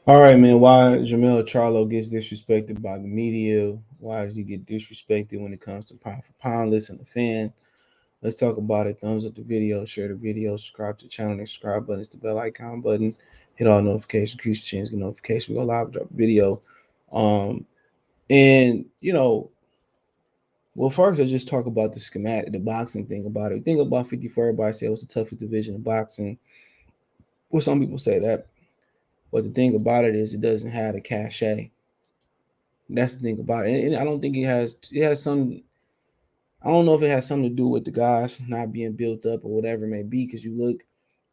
All right, man. Why Jermell Charlo gets disrespected by the media? Why does he get disrespected when it comes to pound for pound? Listen to fan. Let's talk about it. Thumbs up the video, share the video, subscribe to the channel, the subscribe button, it's the bell icon button, hit all notifications, increase the chance, get notification. We go live, drop a video. Um, and well, first let's just talk about the schematic, the boxing thing about it. Think about 54. Everybody say it was the toughest division of boxing. Well, some people say that, but the thing about it is it doesn't have the cachet. That's the thing about it. And I don't think it has. It has some. I don't know if it has something to do with the guys not being built up or whatever it may be. Because you look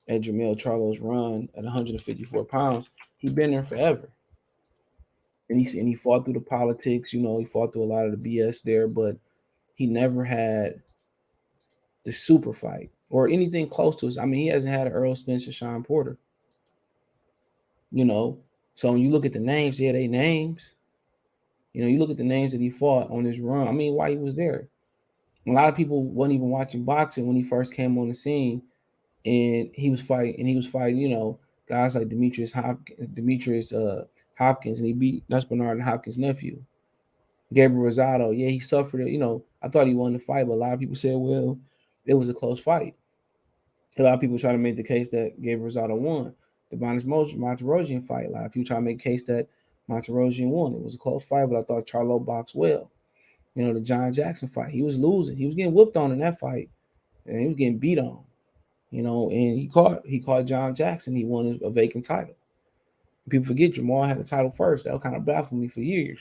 at Jermell Charlo's run at 154 pounds, he's been there forever, and he fought through the politics. He fought through a lot of the BS there, but he never had the super fight or anything close to it. I mean, he hasn't had an Earl Spence or Sean Porter. You know, so when you look at the names, yeah, they names. You look at the names that he fought on his run. I mean, why he was there. A lot of people wasn't even watching boxing when he first came on the scene, and he was fighting, guys like Demetrius Hopkins, and he beat Nuts Bernard and Hopkins' nephew. Gabriel Rosado, yeah, he suffered it. I thought he won the fight, but a lot of people said, well, it was a close fight. A lot of people try to make the case that Gabriel Rosado won. The Monterosian fight, a lot of people try to make a case that Monterosian won. It was a close fight, but I thought Charlo boxed well. The John Jackson fight, he was losing. He was getting whooped on in that fight, and he was getting beat on. And he caught John Jackson. He won a vacant title. People forget Jamal had the title first. That kind of baffled me for years.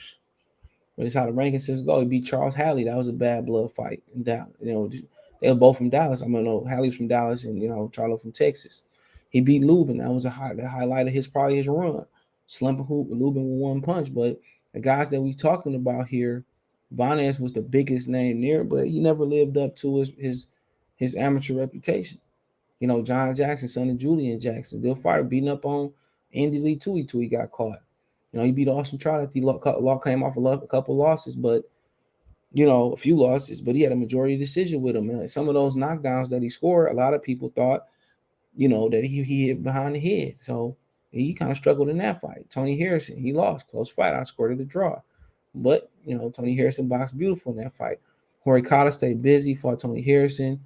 But it's how the ranking systems go. He beat Charles Halley. That was a bad blood fight in Dallas. They were both from Dallas. I mean, no, Halley's from Dallas, and Charlo from Texas. He beat Lubin. That was the highlight of his run. Slumper hoop with Lubin with one punch. But the guys that we talking about here, Vanez was the biggest name there, but he never lived up to his amateur reputation. John Jackson, son of Julian Jackson, good fighter, beating up on Andy Lee Tui till he got caught. He beat Austin Trout. He came off a couple losses, but a few losses, but he had a majority decision with him. And like some of those knockdowns that he scored, a lot of people thought, that he hit behind the head. So he kind of struggled in that fight. Tony Harrison, he lost. Close fight. I scored it a draw. But, Tony Harrison boxed beautiful in that fight. Jorge Cotta stayed busy, fought Tony Harrison.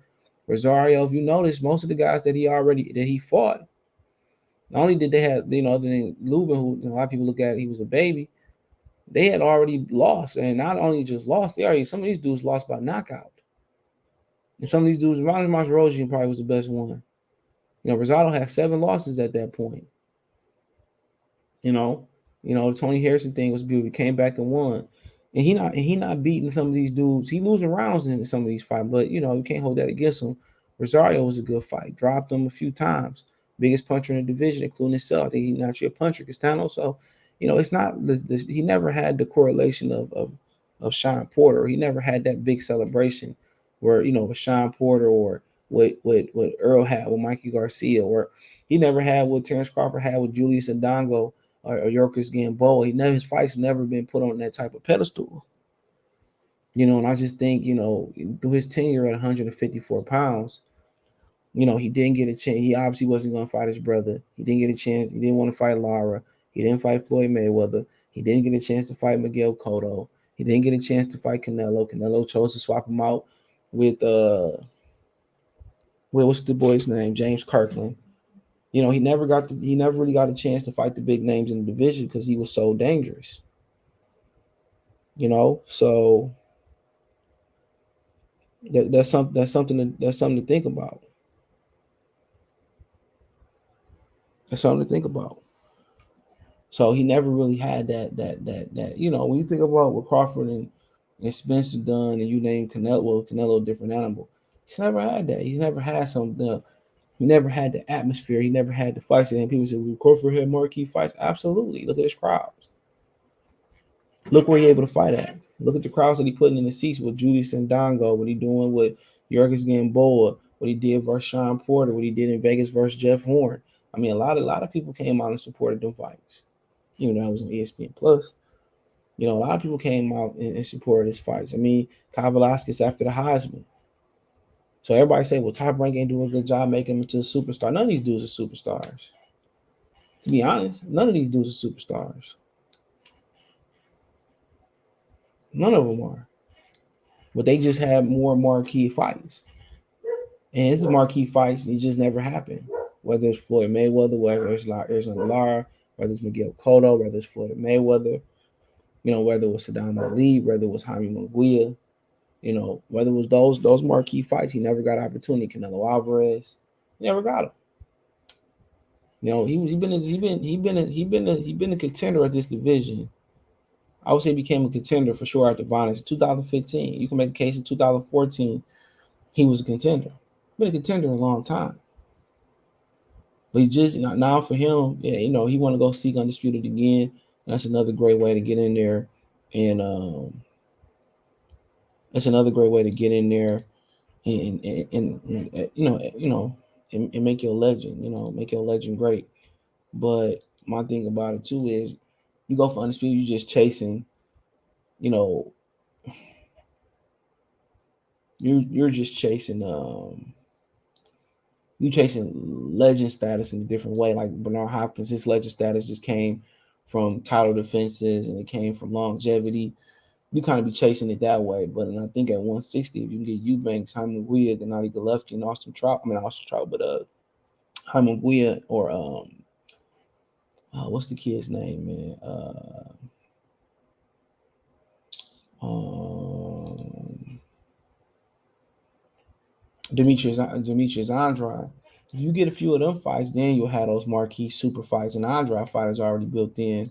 Rosario, if you notice, most of the guys that he fought, not only did they have, other than Lubin, who a lot of people look at, he was a baby, they had already lost. And not only just lost, some of these dudes lost by knockout. And some of these dudes, Ronald Martirosyan probably was the best one. Rosado had 7 losses at that point. The Tony Harrison thing was beautiful. He came back and won. And he not beating some of these dudes. He losing rounds in some of these fights, but you can't hold that against him. Rosario was a good fight. Dropped him a few times. Biggest puncher in the division, including himself. I think he's naturally a puncher, Castano. So, it's not this. He never had the correlation of Sean Porter. He never had that big celebration where with Sean Porter or what Earl had with Mikey Garcia, or he never had what Terrence Crawford had with Julius Ndongo or Yorkers Gamboa. His fights never been put on that type of pedestal. And I just think, through his tenure at 154 pounds, he didn't get a chance. He obviously wasn't going to fight his brother. He didn't get a chance. He didn't want to fight Lara. He didn't fight Floyd Mayweather. He didn't get a chance to fight Miguel Cotto. He didn't get a chance to fight Canelo. Canelo chose to swap him out with what's the boy's name? James Kirkland. He never really got a chance to fight the big names in the division because he was so dangerous. So that's something to think about. That's something to think about. So he never really had that. When you think about what Crawford and Spencer done, and you name Canelo a different animal. He's never had that. He's never had something. He never had the atmosphere. He never had the fights. And people say, well, Crawford had marquee fights. Absolutely. Look at his crowds. Look where he able to fight at. Look at the crowds that he putting in the seats with Julius Ndongo, what he doing with Yorgis Gamboa, what he did versus Sean Porter, what he did in Vegas versus Jeff Horn. I mean, a lot of people came out and supported them fights. That was on ESPN Plus. A lot of people came out and supported his fights. I mean, Kyle Velasquez after the Heisman. So everybody say, well, Top Rank ain't doing a good job making him to a superstar. None of these dudes are superstars. To be honest, none of these dudes are superstars. None of them are. But they just have more marquee fights. And it's marquee fights, they just never happen. Whether it's Floyd Mayweather, whether it's Lara, whether it's Miguel Cotto, whether it's Floyd Mayweather, whether it was Saddam Ali, whether it was Jaime Munguia, whether it was those marquee fights, he never got opportunity. Canelo Alvarez, he never got him. He been a contender at this division. I would say he became a contender for sure after violence. 2015, you can make a case in 2014, he was a contender. Been a contender a long time. But he just now for him, he want to go seek undisputed again. That's another great way to get in there, and that's another great way to get in there and make your legend. Make your legend great. But my thing about it too is, you go for undisputed, you just chasing, you're just chasing you chasing legend status in a different way. Like Bernard Hopkins, his legend status just came from title defenses and it came from longevity. You kind of be chasing it that way. But I think at 160, if you can get Eubanks, Jaime Munguia, Gennady Golovkin, and Austin Trout, but Jaime Munguia or what's the kid's name, man? Demetrius Andrade. If you get a few of them fights, then you'll have those marquee super fights, and Andrade fighters already built in,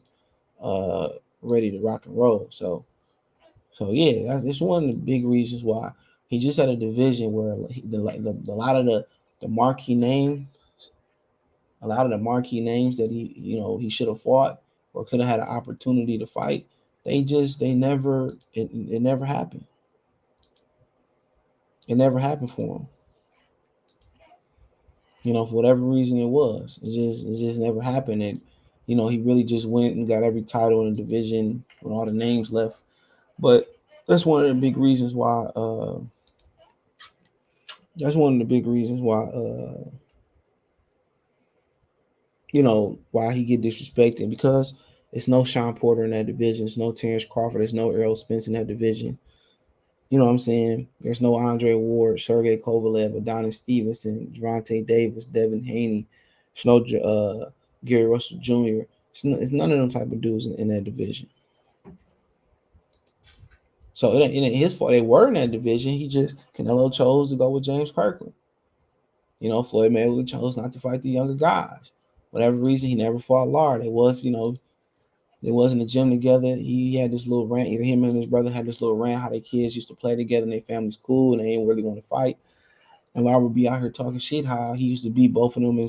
ready to rock and roll. So yeah, that's one of the big reasons why he just had a division where a lot of the marquee names, that he should have fought or could have had an opportunity to fight, it never happened. It never happened for him. For whatever reason it was. It just never happened. And he really just went and got every title in the division when all the names left. But that's one of the big reasons why why he get disrespected, because it's no Sean Porter in that division, it's no Terrence Crawford, there's no Errol Spence in that division. You know what I'm saying? There's no Andre Ward, Sergey Kovalev, Adonis Stevenson, Gervonta Davis, Devin Haney. There's no Gary Russell Jr. It's none of them type of dudes in that division. So it ain't his fault. They were in that division. Canelo chose to go with James Kirkland. Floyd Mayweather chose not to fight the younger guys. Whatever reason, he never fought Lara. They was in the gym together. He had this little rant. Either him and his brother had this little rant how their kids used to play together and their family's cool and they ain't really want to fight. And Lara would be out here talking shit how he used to beat both of them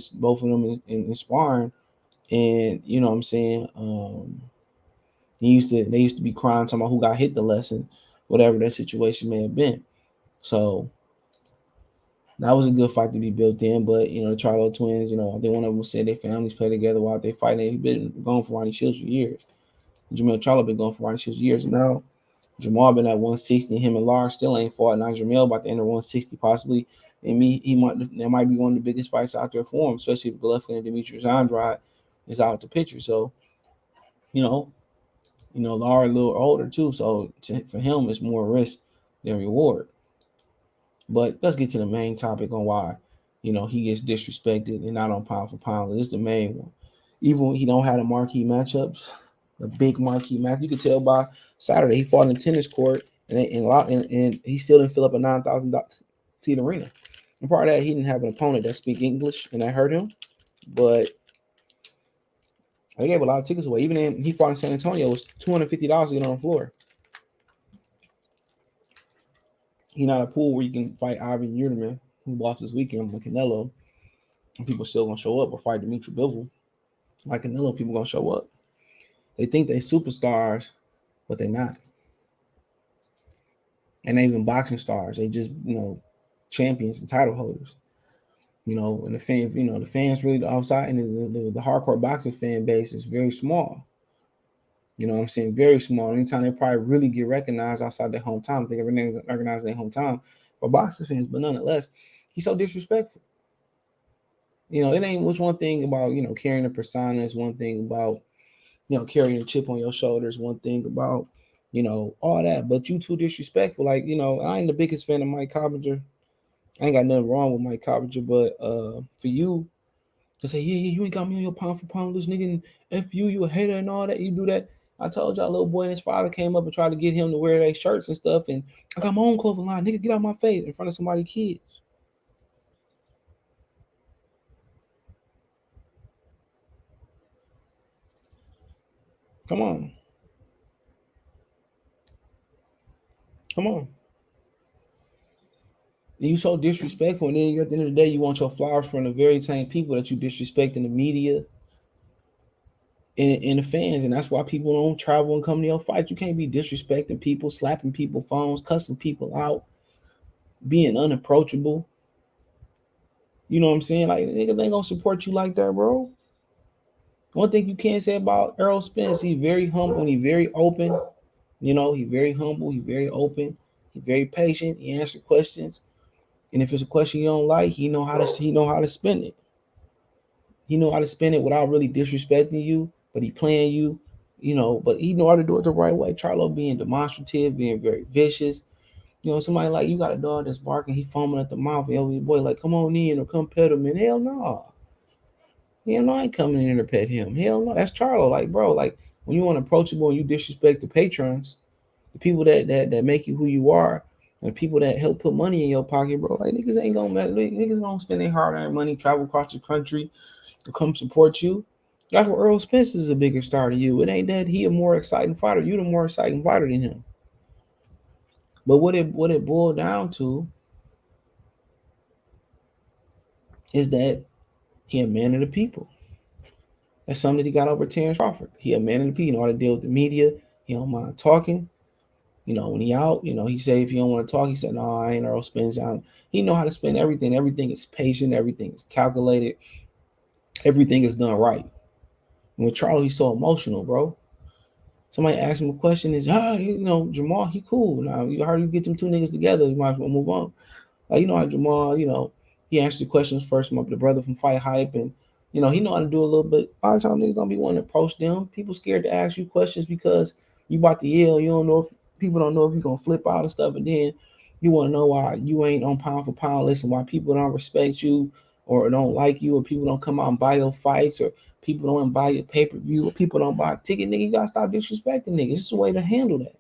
in sparring. And you know what I'm saying? They used to be crying, talking about who got hit the lesson, whatever that situation may have been. So that was a good fight to be built in. But the Charlo twins, I think one of them said their families play together while they fight. They've been going for Ronnie Shields for years. Jermell Charlo been going for Ronnie Shields years now. Jermall been at 160. Him and Lars still ain't fought. Now Jermell about to enter 160 possibly. And that might be one of the biggest fights out there for him, especially if Golovkin and Demetrius Andrade is out the picture. So, Lars a little older too. So for him, it's more risk than reward. But let's get to the main topic on why, he gets disrespected and not on pound for pound. This is the main one. Even when he don't have the marquee matchups, the big marquee match, you could tell by Saturday he fought in the tennis court and he still didn't fill up a 9,000 seat arena. And part of that, he didn't have an opponent that speak English, and that hurt him. But they gave a lot of tickets away. Even when he fought in San Antonio, it was $250 to get on the floor. He's not a pool where you can fight Ivan Uterman, who lost this weekend with Canelo, and people still gonna show up, or fight Dimitri Bivol. Like Canelo, people gonna show up. They think they superstars, but they're not. And they even boxing stars. They just, champions and title holders. And the fans really outside, and the hardcore boxing fan base is very small. You know what I'm saying? Very small. Anytime they probably really get recognized outside their hometown, they get recognized in their hometown for boxing fans. But nonetheless, he's so disrespectful. It ain't what's one thing about, carrying a persona. It's one thing about, carrying a chip on your shoulders. One thing about, all that. But you too disrespectful. Like, I ain't the biggest fan of Mike Coppinger. I ain't got nothing wrong with Mike Coppinger, but for you to say, yeah, you ain't got me on your pound for pound list, nigga, and F you a hater and all that, you do that. I told y'all, little boy and his father came up and tried to get him to wear their shirts and stuff, and I got my own clothing line, nigga, get out my face in front of somebody's kids. Come on, come on. And you so disrespectful, and then at the end of the day, you want your flowers from the very same people that you disrespect in the media and the fans, and that's why people don't travel and come to your fights. You can't be disrespecting people, slapping people phones, cussing people out, being unapproachable. You know what I'm saying? Like, nigga, they ain't gonna support you like that, bro. One thing you can't say about Errol Spence, he's very humble and he's very open. He's very humble, he's very open, he's very patient, he answers questions. And if it's a question you don't like, he know how to spin it. He know how to spin it without really disrespecting you, but he playing you, but he know how to do it the right way. Charlo being demonstrative, being very vicious. Somebody like you got a dog that's barking, he foaming at the mouth, and your boy like, come on in or come pet him, and hell no. Hell no, I ain't coming in to pet him. Hell no, that's Charlo. Like, bro, like when you unapproachable and you disrespect the patrons, the people that make you who you are, and the people that help put money in your pocket, bro. Like niggas ain't gonna niggas gonna spend their hard-earned money, travel across the country to come support you. That's where Earl Spence is a bigger star to you. It ain't that he a more exciting fighter. You the more exciting fighter than him. But what it boiled down to is that he a man of the people. That's something that he got over Terrence Crawford. He a man of the people. He know how to deal with the media. He don't mind talking. When he out, he say if you don't want to talk, he said, no, I ain't Earl Spence. He know how to spend everything. Everything is patient. Everything is calculated. Everything is done right. And with Charlie, he's so emotional, bro. Somebody asked him a question, is Jermell, he cool. Now you heard you get them two niggas together, you might as well move on. Like how Jermell, he answered the questions first from the brother from Fight Hype, and he know how to do a little bit. A lot of times niggas don't be wanting to approach them. People scared to ask you questions because you about to yell. You don't know if people don't know if you're gonna flip out and stuff, and then you want to know why you ain't on pound for pound list and why people don't respect you or don't like you, or people don't come out and buy your fights, or people don't buy your pay-per-view, or people don't buy a ticket. Nigga, you gotta stop disrespecting niggas. It's a way to handle that.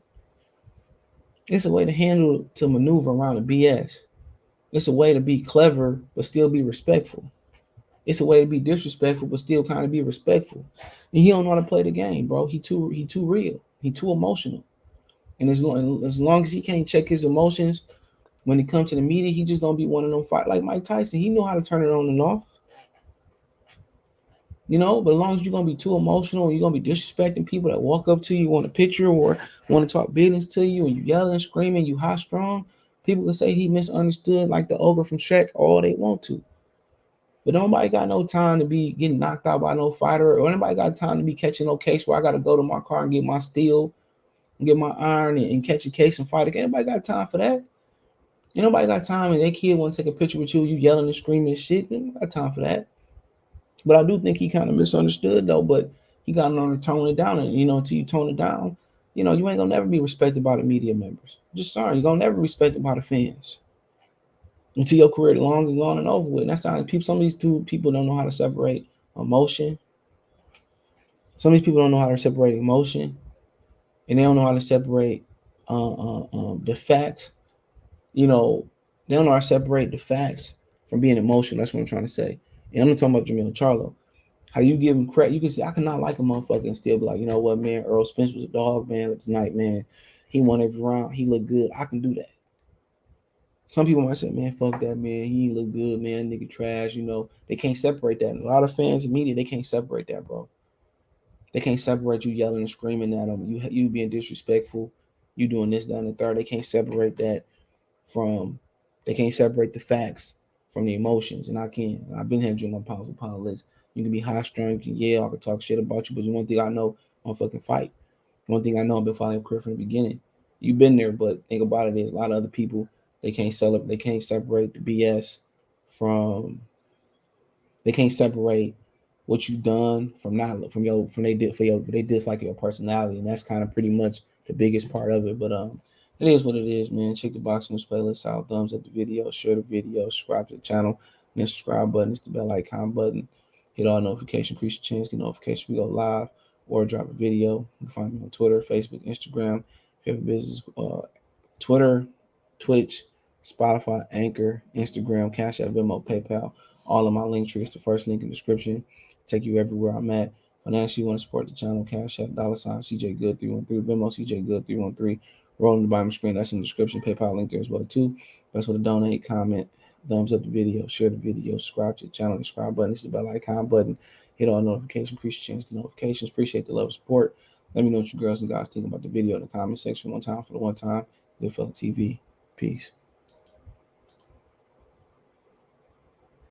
It's a way to handle to maneuver around the BS. It's a way to be clever but still be respectful. It's a way to be disrespectful but still kind of be respectful. And he don't know how to play the game, bro. He too real. He too emotional. And as long as he can't check his emotions when it comes to the media, he just gonna be one of them fight like Mike Tyson. He know how to turn it on and off. But as long as you're gonna be too emotional, you're gonna be disrespecting people that walk up to you, want a picture or want to talk business to you, and you yelling, screaming, you high strong. People can say he misunderstood, like the ogre from Shrek, all they want to. But nobody got no time to be getting knocked out by no fighter, or anybody got time to be catching no case where I got to go to my car and get my steel, and get my iron, and catch a case and fight again. Anybody got time for that? Ain't nobody got time, and that kid want to take a picture with you, you yelling and screaming and shit. Ain't got time for that. But I do think he kind of misunderstood though. But he got to learn to tone it down, and until you tone it down, you ain't gonna never be respected by the media members. Just sorry, you're gonna never be respected by the fans until your career long and gone and over with. And that's how people. Some of these two people don't know how to separate emotion. Some of these people don't know how to separate emotion, and they don't know how to separate the facts. You know, they don't know how to separate the facts from being emotional. That's what I'm trying to say. And I'm not talking about Jermell Charlo. How you give him credit? You can say I cannot like a motherfucker and still be like, you know what, man? Earl Spence was a dog, man. Tonight, man, he won every round. He looked good. I can do that. Some people might say, man, fuck that, man. He look good, man. Nigga trash. They can't separate that. And a lot of fans and media, they can't separate that, bro. They can't separate you yelling and screaming at them. You being disrespectful. You doing this, down, and the third. They can't separate that from. They can't separate the facts from the emotions, and I can. I've been here doing my pound for pound list. You can be high strung, you can yell, I can talk shit about you, but one thing I know, I'm fucking fight. One thing I know, I've been fighting career from the beginning. You've been there, but think about it is a lot of other people they can't separate the BS from They can't separate what you done from not from they dislike your personality, and that's kind of pretty much the biggest part of it. But it is what it is, man. Check the box news playlist out, thumbs up the video, share the video, subscribe to the channel, and the subscribe button is the bell icon button. Hit all notifications, increase your chance, get notifications. We go live or drop a video. You can find me on Twitter, Facebook, Instagram. If you have a business, Twitter, Twitch, Spotify, Anchor, Instagram, Cash App, Venmo, PayPal. All of my link trees, the first link in the description. Take you everywhere I'm at. Financially, you want to support the channel, Cash App, $ CJ Good 313, Venmo CJ Good 313. Rolling the bottom screen, that's in the description. PayPal link there as well too. Best way to donate, comment, thumbs up the video, share the video, subscribe to the channel. The subscribe button is the bell icon button. Hit all notifications, increase your chance to notifications. Appreciate the love and support. Let me know what you girls and guys think about the video in the comment section one time for the one time. Good Fella TV. Peace.